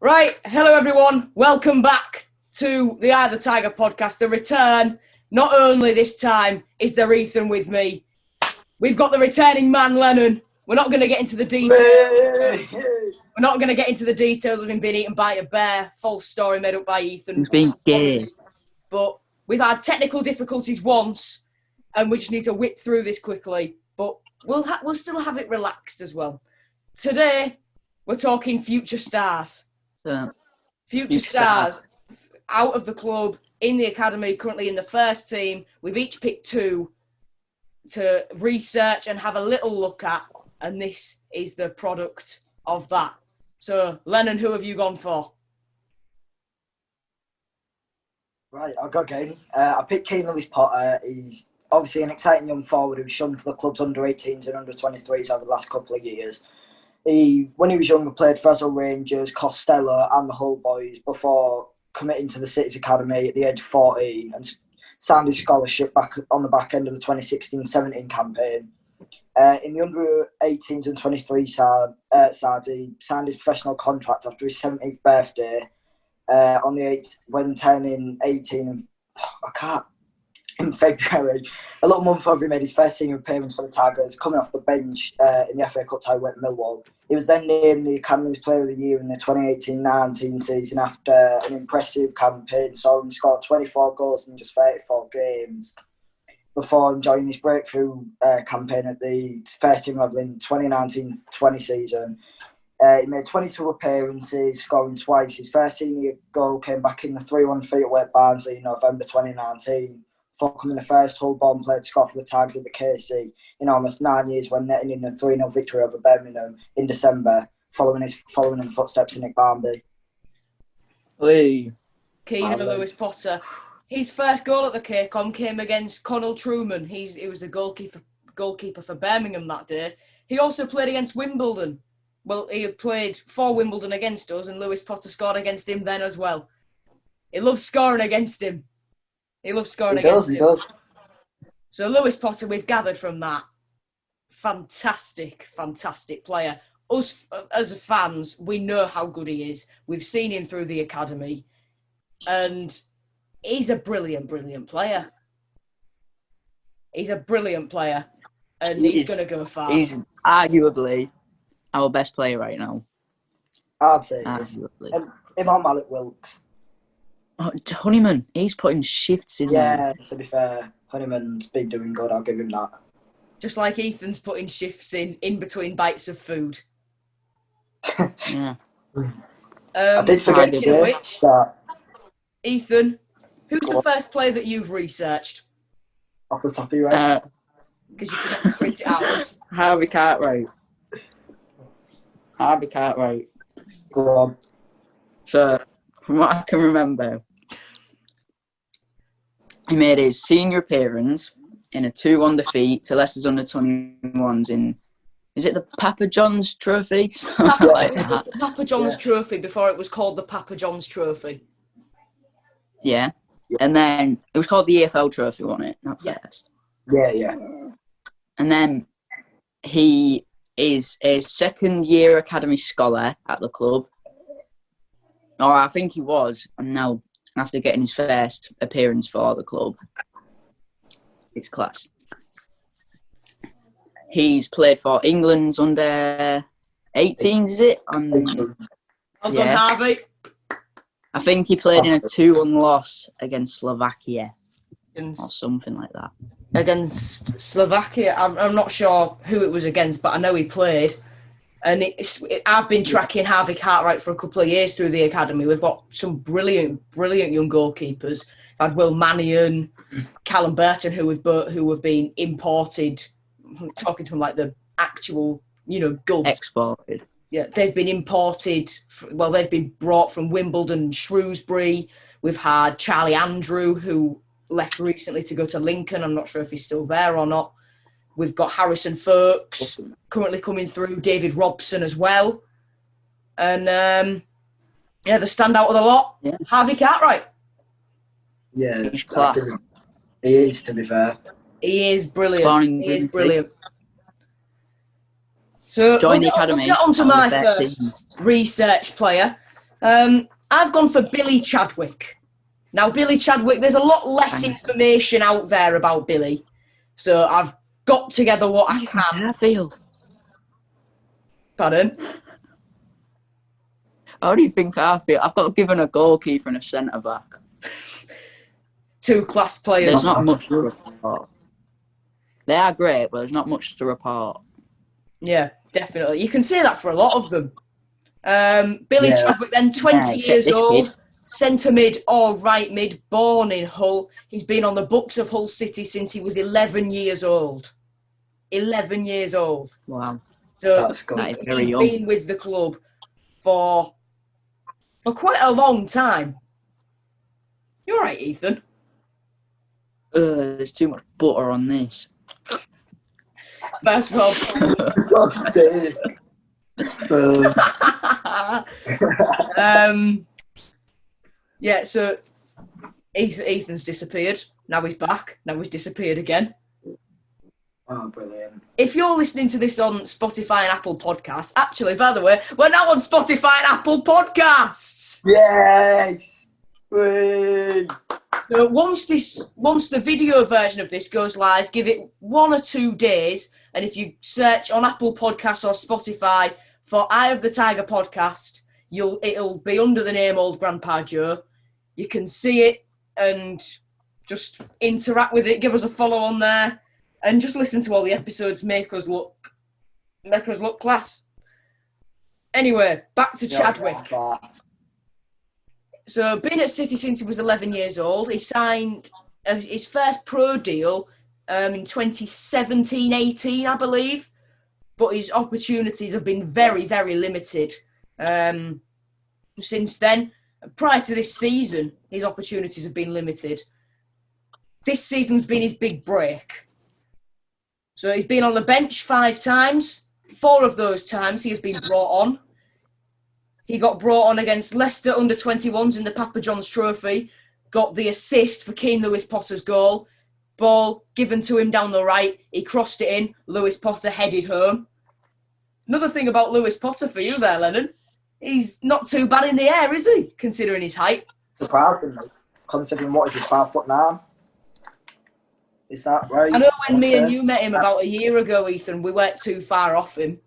Right, hello everyone. Welcome back to the Eye of the Tiger podcast. The return, not only this time is there Ethan with me, we've got the returning man Lennon. We're not going to get into the details. We're not going to get into the details of him being eaten by a bear. False story made up by Ethan. He's being gay. But we've had technical difficulties once, and we just need to whip through this quickly. But we'll still have it relaxed as well. Today, we're talking future stars. Future stars out of the club, in the academy, currently in the first team. We've each picked two to research and have a little look at, and this is the product of that. So, Lennon, who have you gone for? Right, I'll go again. I picked Keane Lewis-Potter. He's obviously an exciting young forward who's shown for the club's under-18s and under-23s over the last couple of years. When he was younger, played for Fresno Rangers, Costello and the Hull Boys before committing to the City's Academy at the age of 14 and signed his scholarship back on the back end of the 2016-17 campaign. In the under-18s and 23 sides, he signed his professional contract after his 17th birthday on the 8th, when turning 18 in February, a little month after he made his first senior appearance for the Tigers, coming off the bench in the FA Cup tie with Millwall. He was then named the Academy's Player of the Year in the 2018-19 season after an impressive campaign, saw him score 24 goals in just 34 games before enjoying his breakthrough campaign at the first team level in 2019-20 season. He made 22 appearances, scoring twice. His first senior goal came back in the 3-1 defeat at West Barnsley in November 2019, before becoming the first Hull-born player to score for the Tigers at the KC in almost 9 years, when netting in a 3-0 victory over Birmingham in December, following in the footsteps of Nick Barmby. Keane Lewis-Potter. His first goal at the KCOM came against Connell Truman. He was the goalkeeper for Birmingham that day. He also played against Wimbledon. Well, he had played for Wimbledon against us, and Lewis-Potter scored against him then as well. He loves scoring against him. He does. So Lewis-Potter, we've gathered from that, fantastic player. Us, as fans, we know how good he is. We've seen him through the academy, and he's a brilliant player. He's a brilliant player, and he's going to go far. He's arguably our best player right now. I'd say arguably. Imam Malik Wilkes. Oh, Honeyman, he's putting shifts in there. Yeah, to be fair, Honeyman's been doing good, I'll give him that. Just like Ethan's putting shifts in between bites of food. Yeah. I did forget to say that. Ethan, who's the first player that you've researched? Off the top of your head? Because you forgot to print it out. Harvey Cartwright. Go on. So, from what I can remember, he made his senior appearance in a 2-1 defeat to Leicester's under-21s in, is it the Papa John's Trophy? Papa John's Trophy, before it was called the Papa John's Trophy. Yeah. And then it was called the EFL Trophy, wasn't it? Not first. Yeah. And then he is a second-year academy scholar at the club. Or I think he was, and now after getting his first appearance for the club, it's class. He's played for England's under 18s, is it? Well done, Harvey. I think he played in a 2-1 loss against Slovakia or something like that. Against Slovakia, I'm not sure who it was against, but I know he played. And I've been tracking Harvey Cartwright for a couple of years through the academy. We've got some brilliant young goalkeepers. We've had Will Mannion, Callum Burton, who have been imported. I'm talking to them like the actual, gold. Exported. Yeah, they've been imported. They've been brought from Wimbledon and Shrewsbury. We've had Charlie Andrew, who left recently to go to Lincoln. I'm not sure if he's still there or not. We've got Harrison Folks currently coming through, David Robson as well. And, the standout of the lot, Harvey Cartwright. Yeah, he's class. He is, to be fair. He is brilliant. So join the academy. We'll get on to my first research player. I've gone for Billy Chadwick. Now, Billy Chadwick, there's a lot less information out there about Billy. So I've got together what I can. I feel. Pardon? How do you think I feel? I've got given a goalkeeper and a centre back. Two class players. There's not much to report. They are great, but there's not much to report. Yeah, definitely. You can say that for a lot of them. Billy Chadwick, then 20 years old, centre mid or right mid, born in Hull. He's been on the books of Hull City since he was 11 years old. 11 years old. Wow. So That's good. he's been with the club for quite a long time. You all right, Ethan? There's too much butter on this. First of all, God's sake. yeah, so Ethan's disappeared. Now he's back. Now he's disappeared again. Oh, brilliant. If you're listening to this on Spotify and Apple Podcasts, actually, by the way, we're now on Spotify and Apple Podcasts. Yes! Whee! So once the video version of this goes live, give it 1 or 2 days, and if you search on Apple Podcasts or Spotify for Eye of the Tiger podcast, it'll be under the name Old Grandpa Joe. You can see it and just interact with it. Give us a follow on there. And just listen to all the episodes, make us look class. Anyway, back to Chadwick. So, been at City since he was 11 years old. He signed his first pro deal in 2017-18, I believe. But his opportunities have been very, very limited since then. Prior to this season, his opportunities have been limited. This season's been his big break. So he's been on the bench 5 times. 4 of those times he has been brought on. He got brought on against Leicester under-21s in the Papa John's Trophy. Got the assist for Keane Lewis-Potter's goal. Ball given to him down the right. He crossed it in. Lewis-Potter headed home. Another thing about Lewis-Potter for you there, Lennon. He's not too bad in the air, is he? Considering his height. Surprisingly, considering what is he, 5'9"? Is that right? I know when me and you met him about a year ago, Ethan, we weren't too far off him.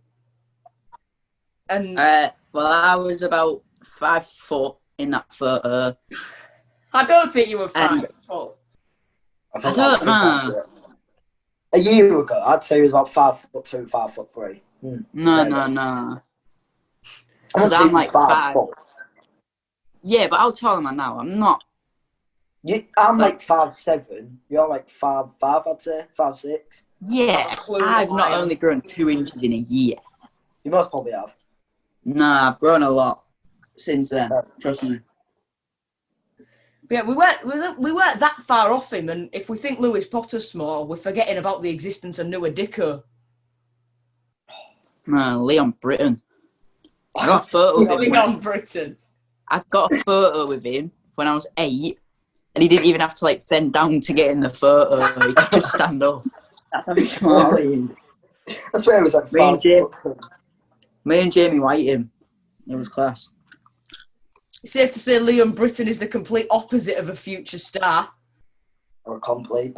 And well, I was about 5 foot in that photo. I don't think you were 5 foot. I don't know. A year ago, I'd say he was about 5'2", 5'3". No. Because I'm like 5 foot. Yeah, but how tall am I now? I'm not. I'm like 5'7". You're like 5'5", I'd say. 5'6". Yeah, I've not only grown 2 inches in a year. You must probably have. No, I've grown a lot since then. Trust me. Yeah, we weren't that far off him, and if we think Lewis-Potter's small, we're forgetting about the existence of Noah Dicko. Leon Britton. I got a photo with him. Leon Britton. I got a photo with him when I was 8, and he didn't even have to like bend down to get in the photo. He could just stand up. That's how small he is. I swear it was like 5 foot. Me and Jamie White him. It was class. It's safe to say Leon Britton is the complete opposite of a future star. Or complete.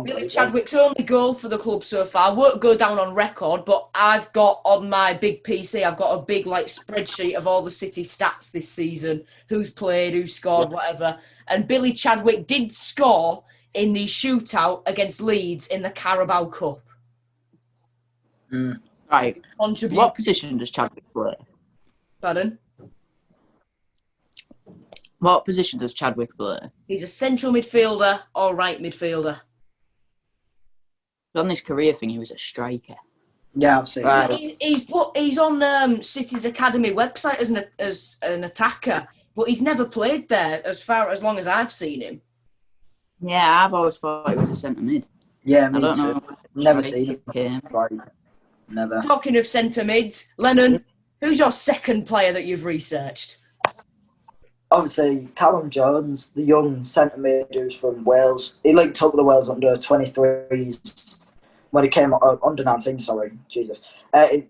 Billy Chadwick's only goal for the club so far won't go down on record, but I've got on my big PC, I've got a big like spreadsheet of all the City stats this season, who's played, who scored, whatever. And Billy Chadwick did score in the shootout against Leeds in the Carabao Cup. Right. What position does Chadwick play? Pardon? What position does Chadwick play? He's a central midfielder or right midfielder. On this career thing, he was a striker. Yeah, I've seen it. He's on City's academy website as an attacker, but he's never played there as long as I've seen him. Yeah, I've always thought he was a centre mid. Yeah, I don't know. Never seen him. Never. Talking of centre mids, Lennon, who's your second player that you've researched? Obviously, Callum Jones, the young centre mid who's from Wales. He linked up with the Wales under 23s when he came under 19. Sorry, Jesus.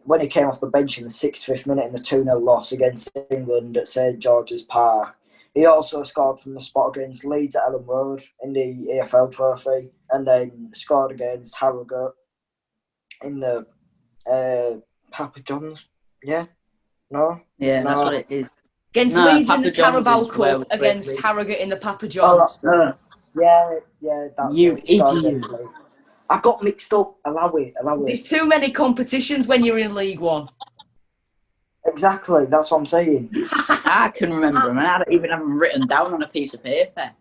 When he came off the bench in the 65th minute in the 2-0 loss against England at St George's Park. He also scored from the spot against Leeds at Ellen Road in the EFL Trophy, and then scored against Harrogate in the Papa John's. Yeah, no, Yeah, no. that's what it is. Against No, Leeds in Papa the John's Carabao is where Cup, we against played. Harrogate in the Papa Oh, John's. that's it. Yeah, that's You it. He scored idiot. against Leeds. I got mixed up. Allow it. There's too many competitions when you're in League One. Exactly, that's what I'm saying. I can remember him, and I don't even have him written down on a piece of paper.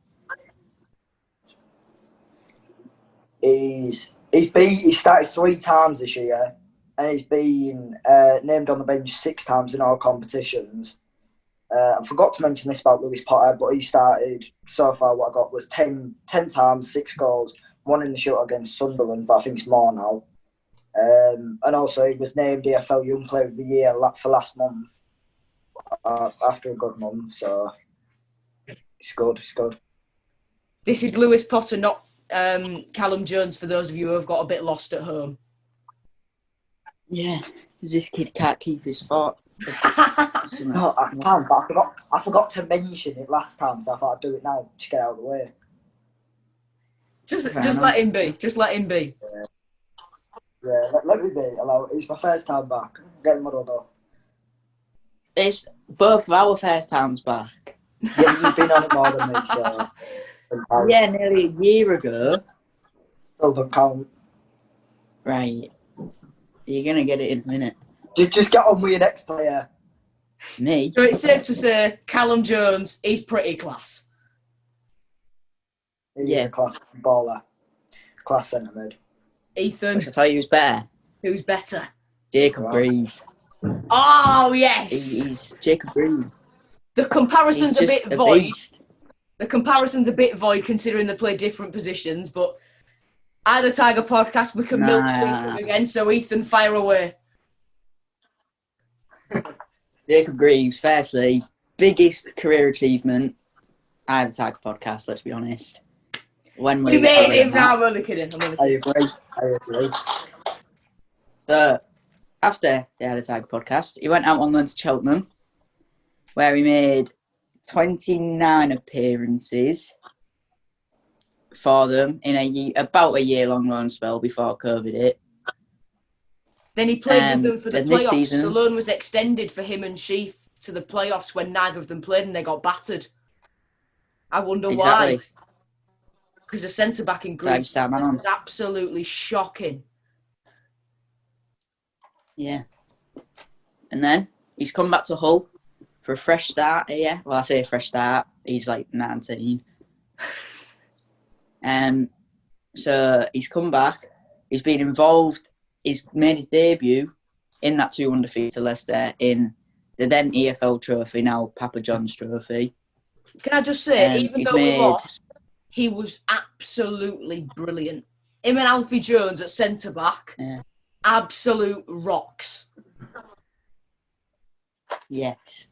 He started 3 times this year, and he's been named on the bench 6 times in all competitions. I forgot to mention this about Lewis Potter, but he started so far. What I got was 10 times, 6 goals, 1 in the shootout against Sunderland, but I think it's more now. And also, he was named EFL Young Player of the Year for last month, after a good month. So it's good. This is Lewis Potter, not Callum Jones, for those of you who have got a bit lost at home. Yeah, because this kid can't keep his thought. No, I can't, but I forgot to mention it last time, so I thought I'd do it now to get out of the way. Just let him be. Just let him be. Yeah, let me be. It's my first time back. I'm getting muddled up. It's both of our first times back. Yeah, you've been on it more than me, so... Yeah, nearly a year ago. Still don't count. Right. You're going to get it in a minute. Just get on with your next player. Me? So it's safe to say, Callum Jones, he's pretty class. He's a class baller. Class centre mid. Ethan. Which I tell you who's better? Who's better? Jacob Greaves. Oh, yes! He's Jacob Greaves. The comparison's a bit void. Beast. The comparison's a bit void considering they play different positions, but at the Tiger podcast, we can milk Jacob again, so Ethan, fire away. Jacob Greaves, firstly, biggest career achievement at the Tiger podcast, let's be honest. When we made him now, I'm only kidding. I agree. So, after the Tiger podcast, he went out on loan to Cheltenham, where he made 29 appearances for them in about a year-long loan spell before COVID hit. Then he played with them for the playoffs. Season, the loan was extended for him and Sheaf to the playoffs when neither of them played and they got battered. I wonder why. Because the centre-back in Greaves was absolutely shocking. Yeah. And then he's come back to Hull for a fresh start here. Well, I say a fresh start. He's like 19. So he's come back. He's been involved. He's made his debut in that 2-1 defeat to Leicester in the then EFL Trophy, now Papa John's Trophy. Can I just say, even though we lost, he was absolutely brilliant. Him and Alfie Jones at centre-back, absolute rocks. Yes.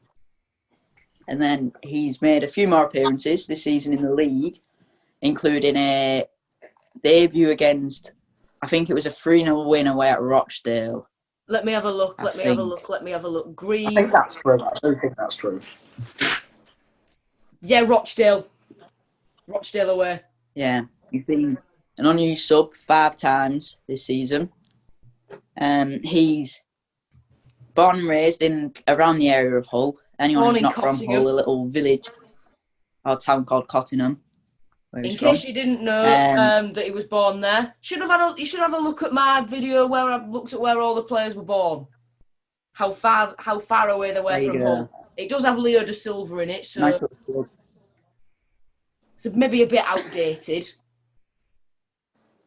And then he's made a few more appearances this season in the league, including a debut against, I think it was a 3-0 win away at Rochdale. Let me have a look. Let me have a look. Greaves. I think that's true. I do think that's true. Yeah, Rochdale. Rochdale away. Yeah. He's been an unused sub 5 times this season. He's born and raised in around the area of Hull. Anyone who's not from Hull, a little village or town called Cottingham. In case you didn't know that he was born there, you should have a look at my video where I looked at where all the players were born. How far away they were from Hull. It does have Leo da Silva in it, so nice so maybe a bit outdated.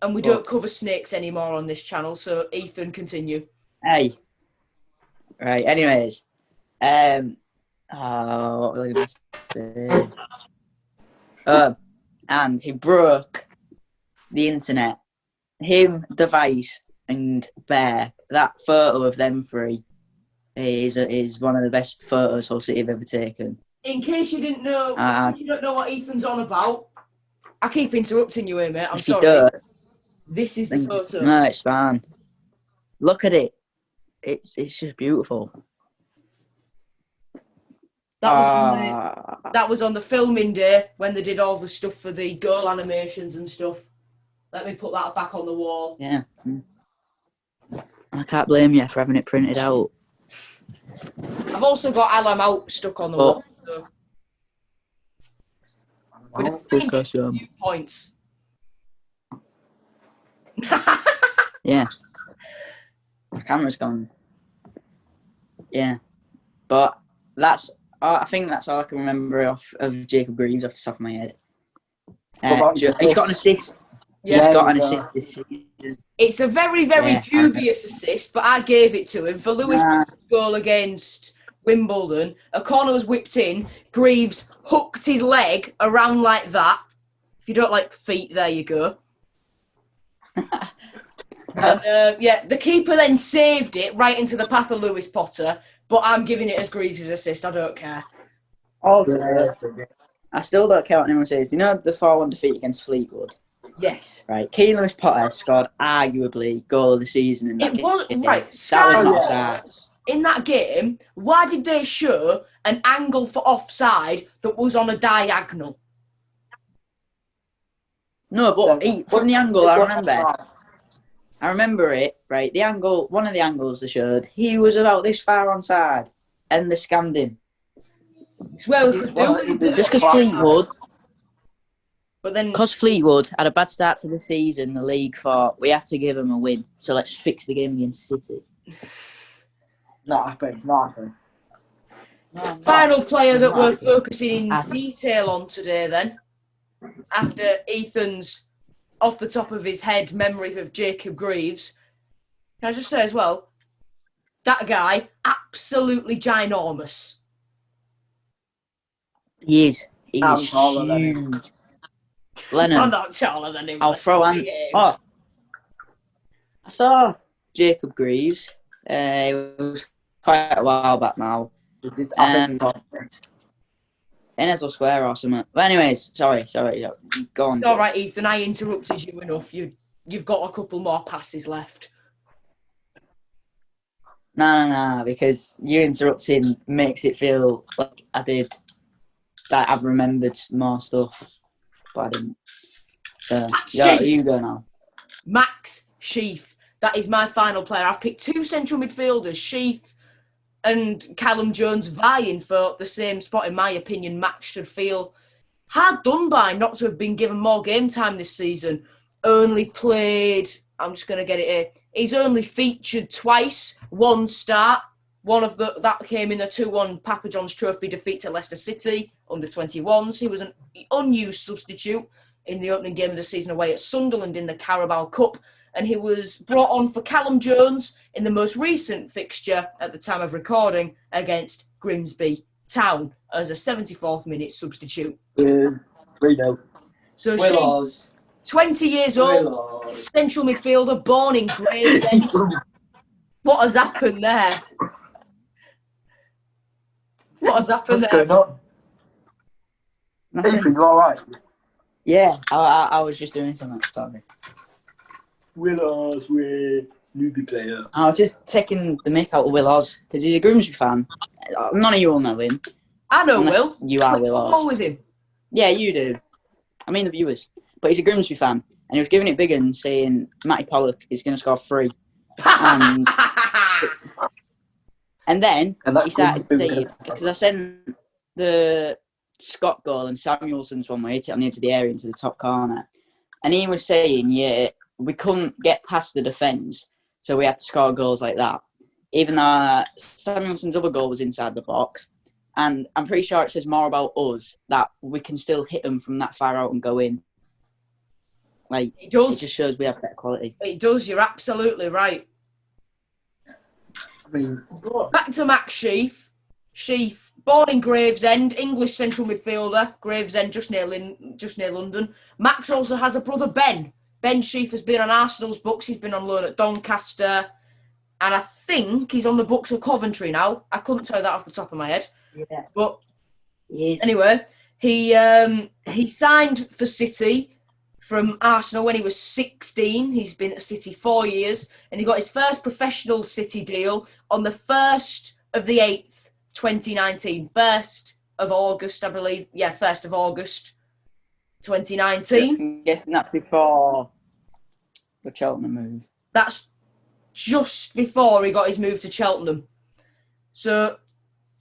And we don't cover snakes anymore on this channel, so Ethan, continue. Hey. Right, anyways. What was I going to say? And he broke the internet. Him, Device, and Bear. That photo of them 3 is one of the best photos Hull City have ever taken. In case you didn't know, you don't know what Ethan's on about. I keep interrupting you here, mate. I'm sorry. This is the photo. No, it's fine. Look at it. It's just beautiful. That was on the filming day when they did all the stuff for the goal animations and stuff. Let me put that back on the wall. Yeah. I can't blame you for having it printed out. I've also got Alam Out stuck on the wall. So. With a few points. Yeah. The camera's gone. Yeah. But I think that's all I can remember of Jacob Greaves off the top of my head. He's got an assist. Yeah. He's got an assist this season. It's a very, very dubious assist, but I gave it to him for Lewis-Potter's goal against Wimbledon. A corner was whipped in. Greaves hooked his leg around like that. If you don't like feet, there you go. And the keeper then saved it right into the path of Lewis-Potter, but I'm giving it as Greaves' assist. I don't care. Also, I still don't care what anyone says. You know the 4-1 defeat against Fleetwood? Yes. Right. Keane Lewis-Potter scored arguably goal of the season in that game. Was right. That was not offside. In that game, why did they show an angle for offside that was on a diagonal? No, but from the angle I remember it, right? The angle, one of the angles they showed, he was about this far onside, and they scammed him. It's where we could do it. Just because Fleetwood, but then because Fleetwood had a bad start to the season, the league thought we have to give them a win, so let's fix the game against City. Not happy. Final player that we're focusing in detail on today, then, after Ethan's off the top of his head memory of Jacob Greaves. Can I just say as well, that guy, absolutely ginormous. He is. He's huge. Lennon. I'm not taller than him. I'll throw on. Oh, I saw Jacob Greaves. It was quite a while back now. In Edsel Square or something. But anyways, sorry. Go on. It's all right, Ethan. I interrupted you enough. You've got a couple more passes left. No, because you interrupting makes it feel like I did. That I've remembered more stuff, but I didn't. So, you go now. Max Sheaf. That is my final player. I've picked two central midfielders, Sheaf and Callum Jones, vying for the same spot. In my opinion, Max should feel hard done by not to have been given more game time this season. Only played, I'm just going to get it here. He's only featured twice, one start. That came in the 2-1 Papa John's Trophy defeat to Leicester City under 21s. He was an unused substitute in the opening game of the season away at Sunderland in the Carabao Cup. And he was brought on for Callum Jones in the most recent fixture at the time of recording against Grimsby Town as a 74th minute substitute. 3-0. So she's 20 years old, central midfielder, born in Greaves. What has happened there? What's going on? Ethan, you all right? Yeah, I was just doing something. Sorry. Will Oz, we're newbie player. I was just taking the mick out of Will Oz because he's a Grimsby fan. None of you will know him. I know Will. You are Will Oz. With him. Yeah, you do. I mean the viewers. But he's a Grimsby fan, and he was giving it big and saying Matty Pollock is going to score 3. And then he started saying, because I sent the Scott goal and Samuelson's one where he hit it on the edge of the area into the top corner, and he was saying, we couldn't get past the defence, so we had to score goals like that. Even though Samuelson's other goal was inside the box. And I'm pretty sure it says more about us that we can still hit them from that far out and go in. Like, it does. It just shows we have better quality. It does, you're absolutely right. Back to Max Sheaf. Sheaf, born in Gravesend, English central midfielder. Gravesend, just near London. Max also has a brother, Ben. Ben Sheaf has been on Arsenal's books. He's been on loan at Doncaster. And I think he's on the books of Coventry now. I couldn't tell you that off the top of my head. Yeah. But anyway, he signed for City from Arsenal when he was 16. He's been at City 4 years, and he got his first professional City deal on the 1st of the 8th, 2019. 1st of August, I believe. Yeah, 1st of August, 2019. I'm guessing that's before the Cheltenham move. That's just before he got his move to Cheltenham. So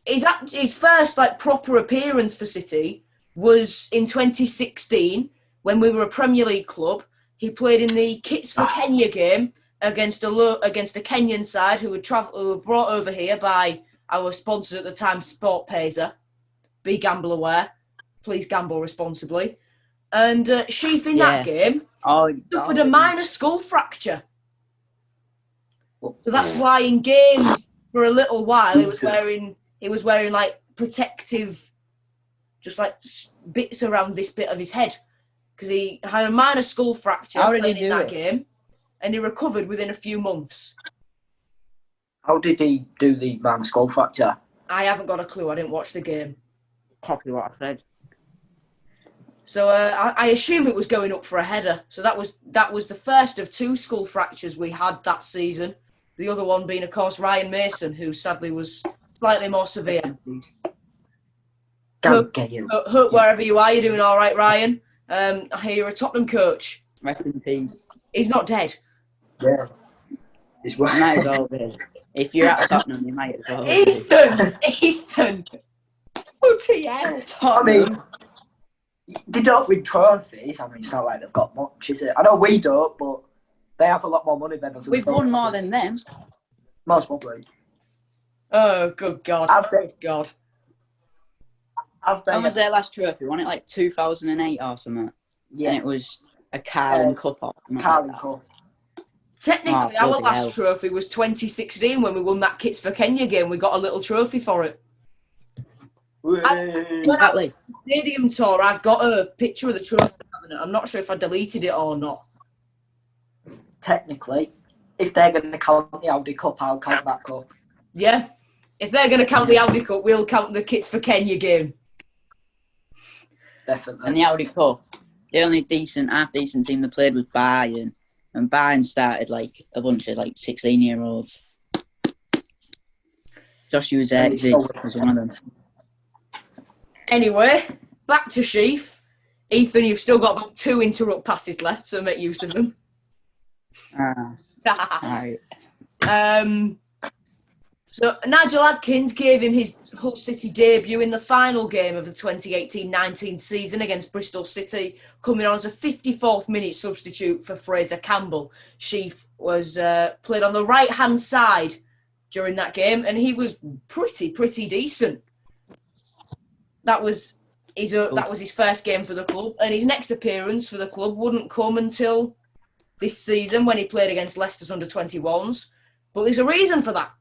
his first proper appearance for City was in 2016 when we were a Premier League club. He played in the Kits for Kenya game against a Kenyan side who were brought over here by our sponsors at the time, SportPesa. Be gamble aware. Please gamble responsibly. And Sheaf in that game suffered a minor skull fracture. So that's why in games for a little while he was wearing protective, just bits around this bit of his head, because he had a minor skull fracture in that game, and he recovered within a few months. How did he do the minor skull fracture? I haven't got a clue. I didn't watch the game. Copy what I said. So I assume it was going up for a header. So that was the first of 2 skull fractures we had that season. The other one being, of course, Ryan Mason, who sadly was slightly more severe. Hope wherever you are, you're doing all right, Ryan. I hear you're a Tottenham coach. Rest in peace. He's not dead. Yeah. He's might as well be. If you're at Tottenham, you might as well be. Ethan! OTL. I mean, they don't win trophies. I mean, it's not like they've got much, is it? I know we don't, but they have a lot more money than us. We've won more than them. Most probably. Oh, good God. Good God. When was their last trophy? Won it 2008 or something? Yeah. And it was a Carling Cup or something. Carling Cup. Technically, our last trophy was 2016 when we won that Kits for Kenya game. We got a little trophy for it. Exactly. Stadium tour, I've got a picture of the trophy. I'm not sure if I deleted it or not. Technically, if they're going to count the Audi Cup, I'll count that cup. Yeah. If they're going to count the Audi Cup, we'll count the Kits for Kenya game. Definitely. And the Audi Cup, the only half-decent team that played was Bayern. And Bayern started a bunch of 16-year-olds. Joshua Zirkzee was one of them. Anyway, back to Sheaf. Ethan, you've still got about 2 interrupt passes left, so make use of them. Right. So Nigel Adkins gave him his Hull City debut in the final game of the 2018-19 season against Bristol City, coming on as a 54th minute substitute for Fraser Campbell. Sheaf was played on the right-hand side during that game, and he was pretty decent. That was his first game for the club, and his next appearance for the club wouldn't come until this season when he played against Leicester's under-21s. But there's a reason for that.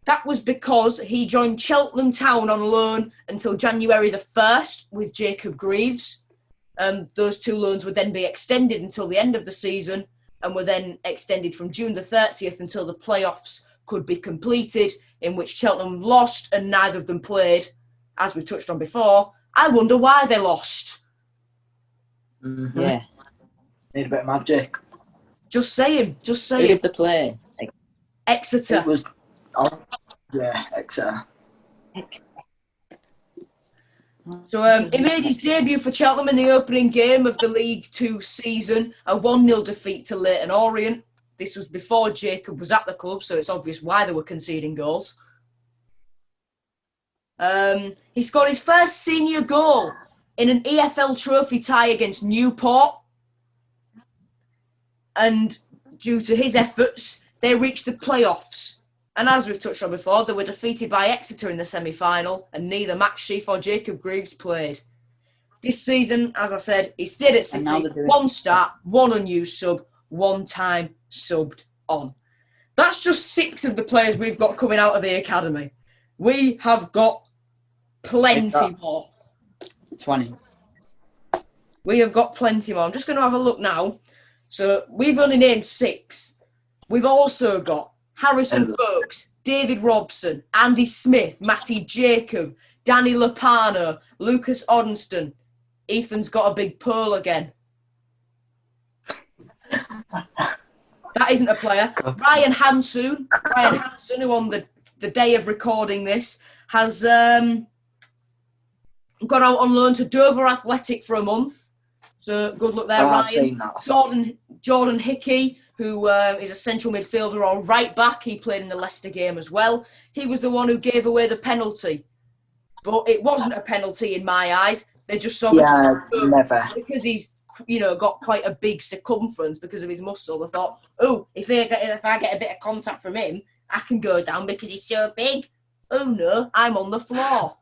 That was because he joined Cheltenham Town on loan until January the 1st with Jacob Greaves. Those 2 loans would then be extended until the end of the season and were then extended from June the 30th until the playoffs could be completed, in which Cheltenham lost and neither of them played. As we touched on before, I wonder why they lost. Mm-hmm. Yeah. Need a bit of magic. Just saying. Who did they play? Exeter. It was... yeah, Exeter. So he made his debut for Cheltenham in the opening game of the League Two season, a 1-0 defeat to Leyton Orient. This was before Jacob was at the club, so it's obvious why they were conceding goals. He scored his first senior goal in an EFL trophy tie against Newport. And due to his efforts, they reached the playoffs. And as we've touched on before, they were defeated by Exeter in the semi-final, and neither Max Sheaf or Jacob Greaves played. This season, as I said, he stayed at City, 1 start, 1 unused sub, 1 time subbed on. That's just 6 of the players we've got coming out of the academy. We have got plenty more. 20. We have got plenty more. I'm just going to have a look now. So we've only named 6. We've also got Harrison Folks, David Robson, Andy Smith, Matty Jacob, Danny Lopano, Lucas Oddenston. Ethan's got a big pearl again. That isn't a player. Ryan Hansoon, who on the day of recording this, has gone out on loan to Dover Athletic for a month. So good luck there, Ryan. I've seen that. Jordan Hickey, who is a central midfielder or right back. He played in the Leicester game as well. He was the one who gave away the penalty. But it wasn't a penalty in my eyes. They just saw never. Because he's got quite a big circumference because of his muscle. I thought, oh, if I get a bit of contact from him, I can go down because he's so big. Oh no, I'm on the floor.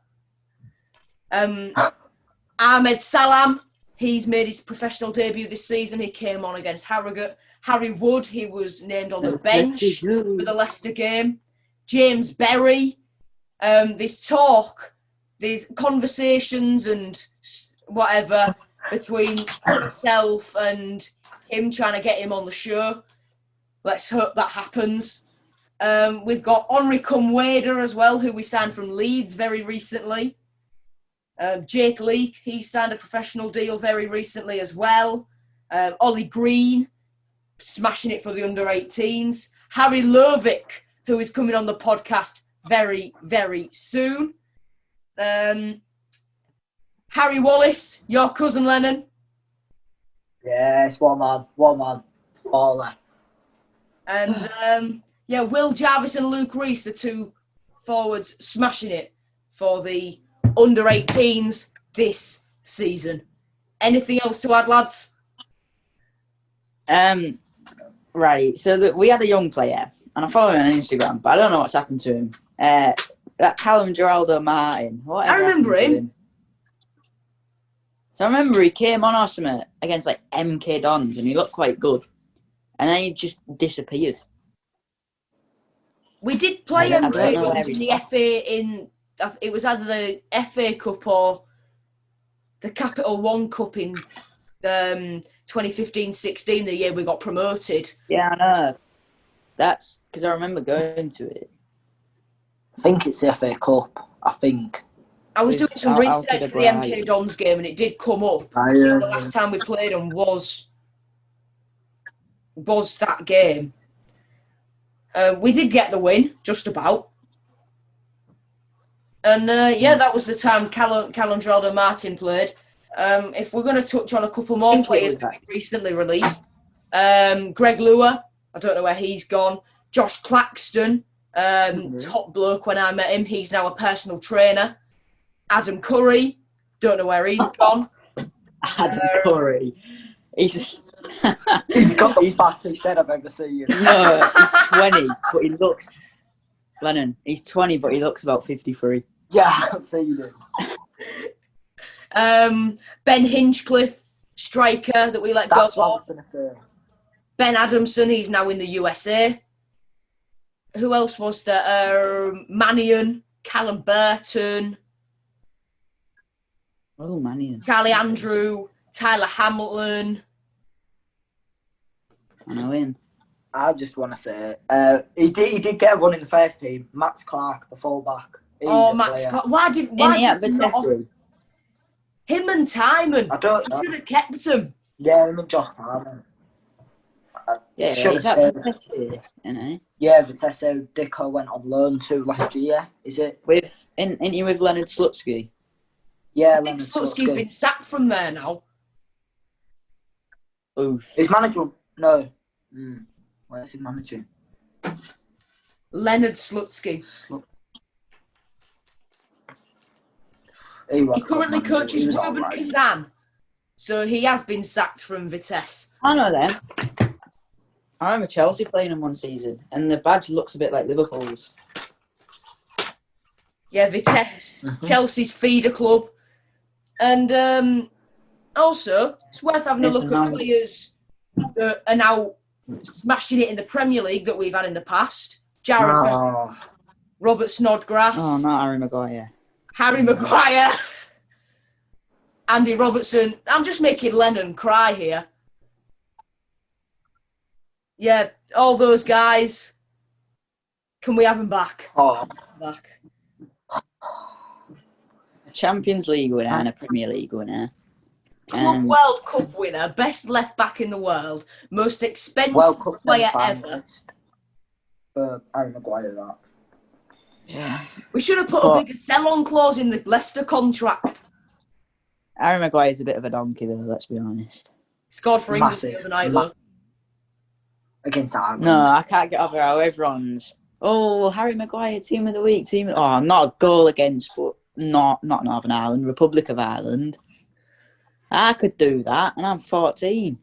Ahmed Salam, he's made his professional debut this season. He came on against Harrogate. Harry Wood, he was named on the bench for the Leicester game. James Berry, there's conversations and whatever between myself and him trying to get him on the show. Let's hope that happens. We've got Henri Cumwader as well, who we signed from Leeds very recently. Jake Leake, he signed a professional deal very recently as well. Ollie Green, smashing it for the under-18s. Harry Lovick, who is coming on the podcast very, very soon. Harry Wallace, your cousin Lennon. Yes, one man. Baller. And Will Jarvis and Luke Reese, the two forwards, smashing it for the under-18s this season. Anything else to add, lads? Right, so we had a young player, and I follow him on Instagram, but I don't know what's happened to him. That Callum Martin. I remember him. So I remember he came on or something against like MK Dons, and he looked quite good. And then he just disappeared. We did play MK Dons in the FA it was either the FA Cup or the Capital One Cup in 2015-16, the year we got promoted. Yeah, I know. That's because I remember going to it. I think it's the FA Cup. I think. I was doing some research for the MK Dons game, and it did come up. The last time we played them was that game. We did get the win, just about. And that was the time Callum Martin played. If we're going to touch on a couple more players that we recently released, Greg Lua, I don't know where he's gone. Josh Claxton, top bloke when I met him. He's now a personal trainer. Adam Curry, don't know where he's gone. Adam Curry. He's got the fattest head I've ever seen. No, he's 20, but he looks... Lennon, he's 20, but he looks about 53. Yeah, I've seen him. Ben Hinchcliffe, striker that we let go of. Ben Adamson, he's now in the USA. Who else was there? Mannion, Callum Burton. Oh, Mannion. Charlie Andrew, Tyler Hamilton. I know him. I just want to say, he did get a run in the first team. Max Clark, the fullback. Max Clark. Why did him and Timon? I don't know. Should have kept him. Yeah, him and Josh Harmon. Yeah, is that Vitesse, Yeah, Vitesse. Dicko went on loan to last year. Is it? With Leonard Slutsky? Yeah, I think Slutsky's been sacked from there now. Oof. His manager? No. Where's his manager? Leonard Slutsky. He currently coaches Ruben Kazan, so he has been sacked from Vitesse. I know them. I remember Chelsea playing him one season, and the badge looks a bit like Liverpool's. Yeah, Vitesse, Chelsea's feeder club. And also, it's worth having a look at players that are now smashing it in the Premier League that we've had in the past. Jared Robert Snodgrass. Oh, not Harry Maguire. Harry Maguire. Andy Robertson. I'm just making Lennon cry here. Yeah, all those guys. Can we have them back? Back. A Champions League winner and a Premier League winner. Club World Cup winner, best left back in the world, most expensive World Cup player semi-finalist. ever. Harry Maguire, that. Yeah. We should have put a bigger sell-on clause in the Leicester contract. Harry Maguire's a bit of a donkey, though, let's be honest. Scored for England Massive. the other night, though. Against Ireland. No, I can't get over how everyone's... Oh, Harry Maguire, team of the week, Oh, not a goal against, but not Northern Ireland, Republic of Ireland. I could do that, and I'm 14.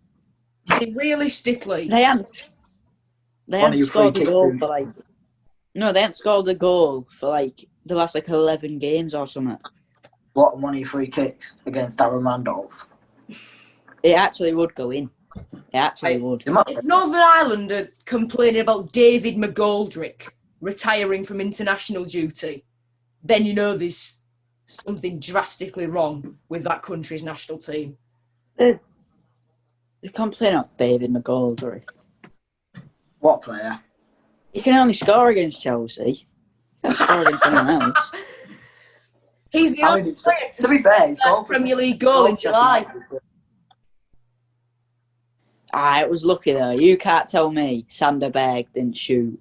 See, realistically... They haven't scored a goal for, like... No, they haven't scored a goal for, like, the last, 11 games or something. What, one of your free kicks against Aaron Randolph? It actually would go in. It actually would. If Northern Ireland are complaining about David McGoldrick retiring from international duty, then you know there's something drastically wrong with that country's national team. They complain about David McGoldrick. What player? He can only score against Chelsea. He can't score against anyone else. He's the only player to be fair, he's first Premier League goal in July. It was lucky though. You can't tell me Sander Berg didn't shoot.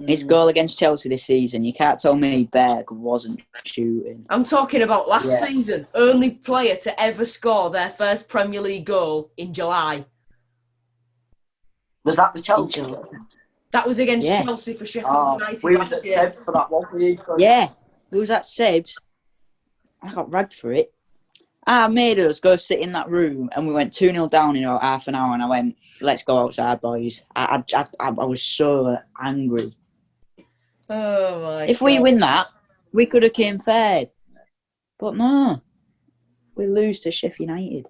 His goal against Chelsea this season, you can't tell me Berg wasn't shooting. I'm talking about last season. Only player to ever score their first Premier League goal in July. Was that the Chelsea? That was against Chelsea for Sheffield United. We was at Sebs for that one for you. Yeah, we was at Sebs. I got ragged for it. I made us go sit in that room and we went 2-0 down in about half an hour and I went, let's go outside, boys. I was so angry. Oh my If we win that, we could have came third. But no. We lose to Sheffield United.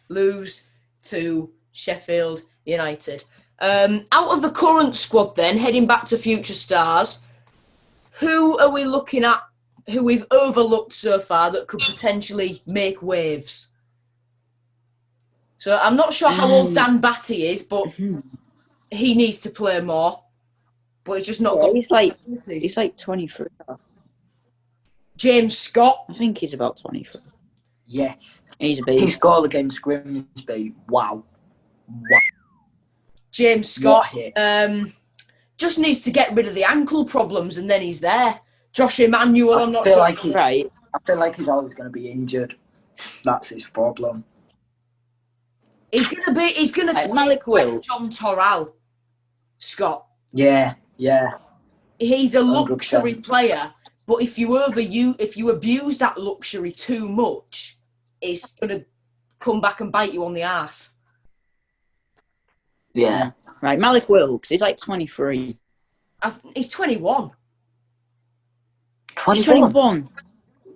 Lose to Sheffield United. Out of the current squad then, heading back to future stars, who are we looking at who we've overlooked so far that could potentially make waves? So I'm not sure how old Dan Batty is, but he needs to play more. But he's just not got... He's like 23. James Scott. I think he's about 23. Yes. He's a beast. His goal against Grimsby, wow. James Scott just needs to get rid of the ankle problems and then he's there. Josh Emmanuel, I'm not sure. I feel like he's always going to be injured. That's his problem. He's going to take Malik Wilks. John Torral, Scott. Yeah. He's a 100%. luxury player, but if you abuse that luxury too much, it's going to come back and bite you on the arse. Yeah. Right, Malik Wilks, he's like 23. He's 21. 21?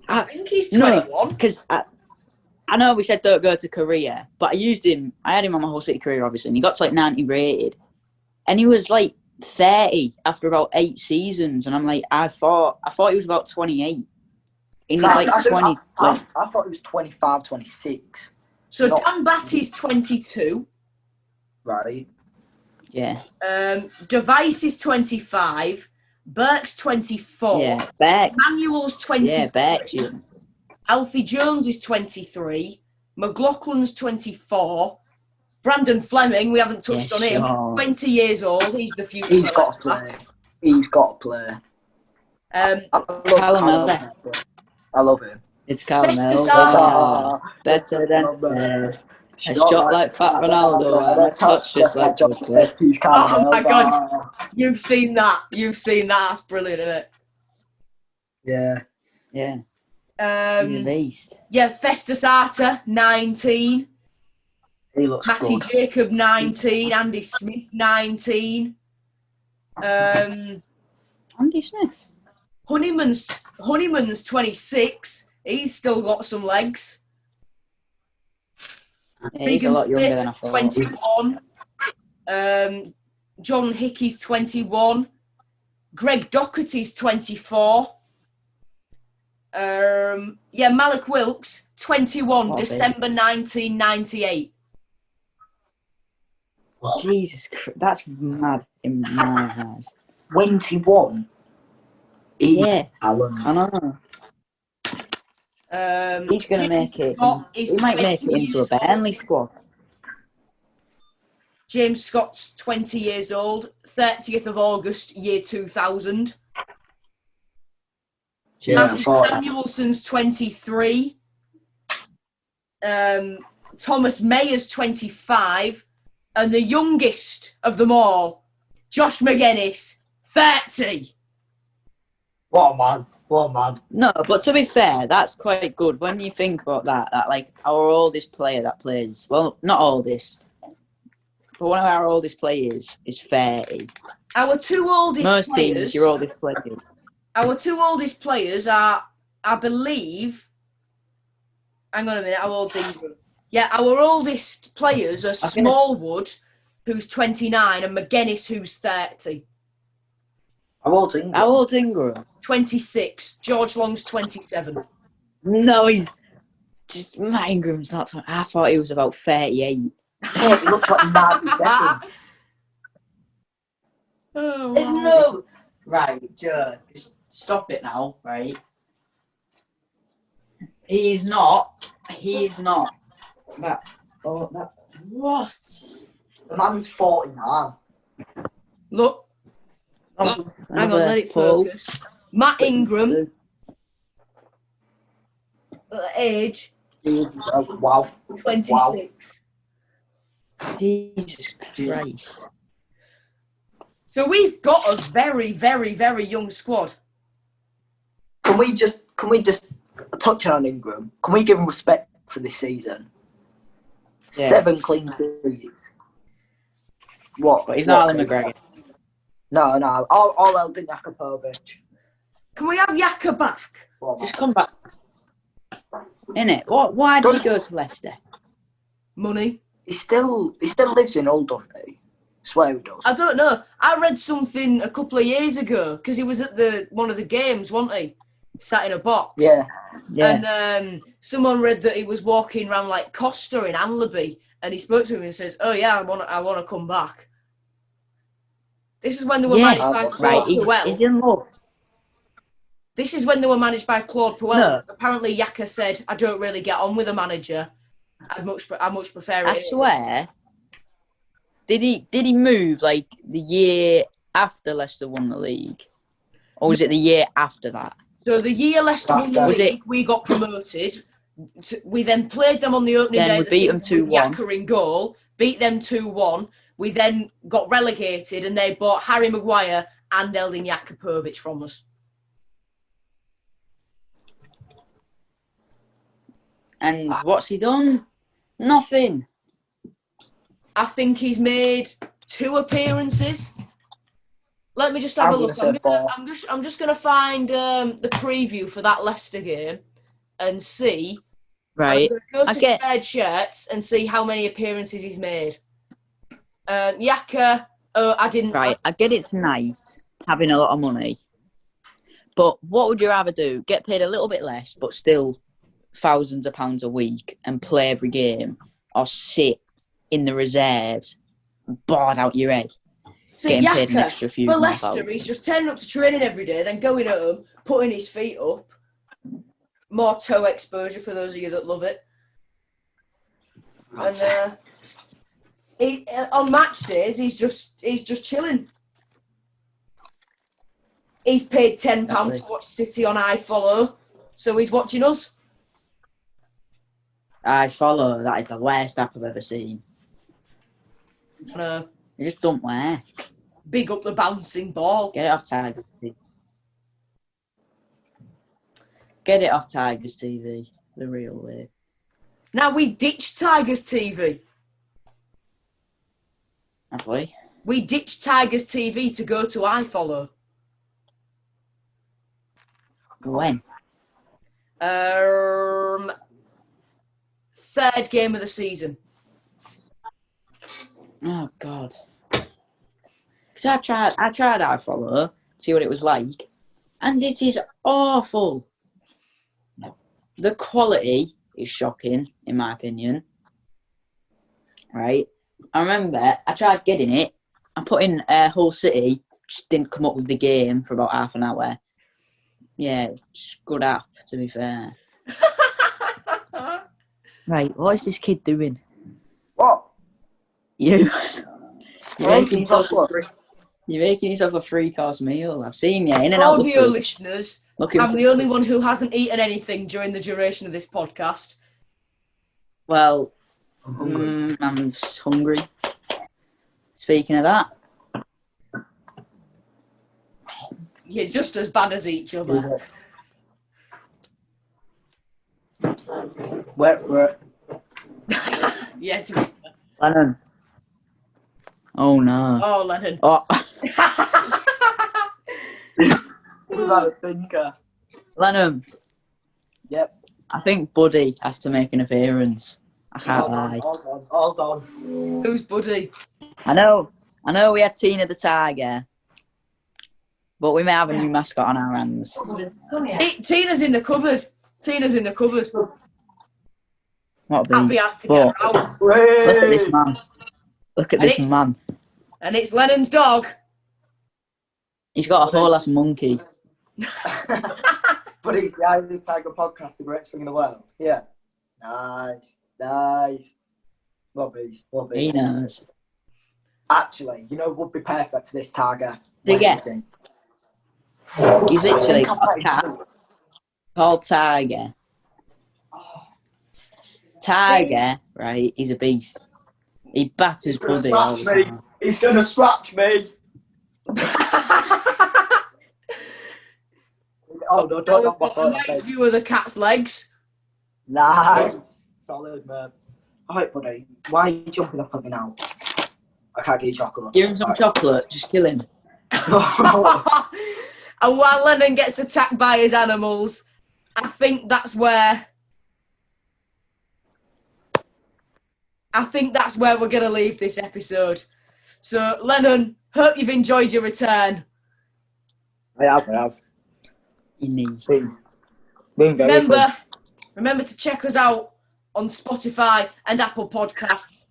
I think he's 21. No, because I know we said don't go to Korea, but I had him on my whole City career, obviously, and he got to like 90 rated. And he was like 30 after about 8 seasons, and I'm like, I thought he was about 28. And he's like 20. I thought he was 25, 26. So Dan Batty's 22. Right. Yeah. Device is 25. Burke's 24. Yeah, Burke. Manuel's 23. Yeah, Burke. Yeah. Alfie Jones is 23. McLaughlin's 24. Brandon Fleming, we haven't touched on him. 20 years old. He's the future. He's got to play. I love him. It's Callum better than best. A shot like Fat Ronaldo and a touch just like George Best. Oh my God. You've seen that. That's brilliant, isn't it? Yeah. Yeah. He's a beast. Yeah, Festus Arter, 19. He looks Matty good. Jacob, 19. Andy Smith, 19. Andy Smith. Honeyman's 26. He's still got some legs. Yeah, he's a lot younger than I thought. 21. John Hickey's 21. Greg Doherty's 24. Malik Wilks, 21, December 1998. What? Jesus Christ, that's mad in my eyes. 21? Yeah, Alan. I know. He's going to make it. He might make it into a Burnley squad. James Scott's 20 years old, 30th of August, year 2000. Matty Samuelson's 23. Thomas Mayer's 25. And the youngest of them all, Josh McGuinness, 30. What a man. No, but to be fair, that's quite good when you think about that. That like our oldest player that plays, well, not oldest, but one of our oldest players is 30. Our two oldest Most players. teams, your oldest players. Our two oldest players are, I believe. Hang on a minute, how old's Ingram? Yeah, our oldest players are Smallwood, who's 29, and McGuinness, who's 30. How old's Ingram? 26. George Long's 27. No, he's just Matt Ingram's not. I thought he was about 38. Yeah, he looks like 97. Oh, There's no right, Joe. Just stop it now, right? He's not. That. Oh, that. What? The man's 49. Look. Hang on, let it focus. Matt Ingram, age, Wow. 26. Jesus Christ. So we've got a very, very, very young squad. Can we just touch on Ingram? Can we give him respect for this season? Yeah. 7 clean sheets. What? But he's not Alan McGregor. No. All Eldin Jakupovic. Can we have Yaka back? Just come back. Innit? Why did he go to Leicester? Money. He still lives in Hull, doesn't he? Swear he does. I don't know. I read something a couple of years ago because he was at one of the games, wasn't he? Sat in a box. Yeah. And someone read that he was walking around like Costa in Anlaby, and he spoke to him and says, "Oh yeah, I want to come back." This is when they were managed by Claude Puel. He's in love. This is when they were managed by Claude Puel. No. Apparently, Yaka said, "I don't really get on with a manager. I much prefer it." I swear. Did he move like the year after Leicester won the league, or was it the year after that? So the year Leicester won the league, we got promoted. We then played them on the opening day. Then we beat them 2-1. Yaka in goal. Beat them 2-1. We then got relegated, and they bought Harry Maguire and Eldin Jakupovic from us. And what's he done? Nothing. I think he's made 2 appearances. Let me just have a look. I'm just gonna find the preview for that Leicester game and see. Right. I'm gonna go to Spared Shirts and see how many appearances he's made. Yaka, I didn't. Right, I get it's nice having a lot of money, but what would you rather do? Get paid a little bit less, but still thousands of pounds a week and play every game, or sit in the reserves, bored out your head? So Yaka, for Leicester, he's just turning up to training every day, then going home, putting his feet up. More toe exposure for those of you that love it. And on match days, he's just chilling. He's paid £10 to watch City on iFollow, so he's watching us. iFollow, that is the worst app I've ever seen. No. It just don't work. Big up the bouncing ball. Get it off Tigers TV. Get it off Tigers TV. The real way. Now we ditched Tigers TV. Have we? We ditched Tigers TV to go to iFollow. When? 3rd game of the season. Oh God. Because I tried iFollow, see what it was like, and it is awful. The quality is shocking, in my opinion. Right? I remember I tried getting it. I put in Hull City, just didn't come up with the game for about half an hour. Yeah, it's a good app, to be fair. Right, what is this kid doing? What? You. You're Oh, making yourself a free. You're making yourself a 3-course meal. I've seen you in and out the Audio fridge. listeners, Looking I'm for- the only one who hasn't eaten anything during the duration of this podcast. Well, I'm hungry. I'm just hungry. Speaking of that, You're just as bad as each other. Wait for it. Yeah, to be fair. Lennon. Oh no. Oh, Lennon. Oh, We've had a stinker. Lennon. Yep. I think Buddy has to make an appearance. I can't lie. Hold on. Who's Buddy? I know we had Tina the Tiger, but we may have a new mascot on our hands. Tina's in the cupboard. What a Happy beast. ass to get But her out. look at this man. Look at And this it's- man. And it's Lennon's dog. He's got a whole ass monkey. But he's the only Tiger podcast, the greatest thing in the world. Yeah. Nice. What beast. He knows. Actually, you know what would be perfect for this Tiger? Yeah. He's literally got a cat called Tiger. Tiger, right, he's a beast. He batters Buddy all the time. He's gonna scratch me. Oh no, Now don't we've knock my got a phone. nice view of the cat's legs. Nice. Solid, man. Alright, buddy. Why are you jumping up on me now? I can't get you chocolate. Give him some chocolate, just kill him. And while Lennon gets attacked by his animals, I think that's where we're going to leave this episode. So, Lennon, hope you've enjoyed your return. I have. He needs. Been very fun. Remember to check us out on Spotify and Apple Podcasts.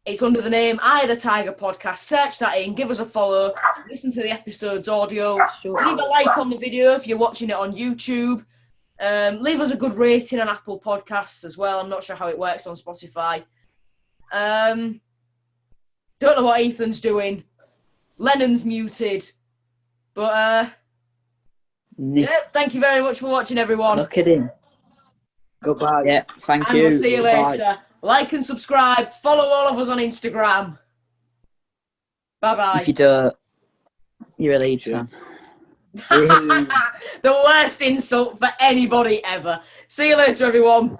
It's under the name I the Tiger Podcast. Search that in, give us a follow, listen to the episode's audio, leave a like on the video if you're watching it on YouTube. Leave us a good rating on Apple Podcasts as well. I'm not sure how it works on Spotify. Don't know what Ethan's doing. Lennon's muted. But yeah, thank you very much for watching, everyone. Look at him. Goodbye. Yeah, thank And you. we'll see you Bye. later. Like and subscribe. Follow all of us on Instagram. Bye-bye. If you don't, you're a Leeds fan. The worst insult for anybody ever. See you later, everyone.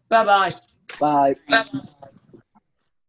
Bye-bye. Bye.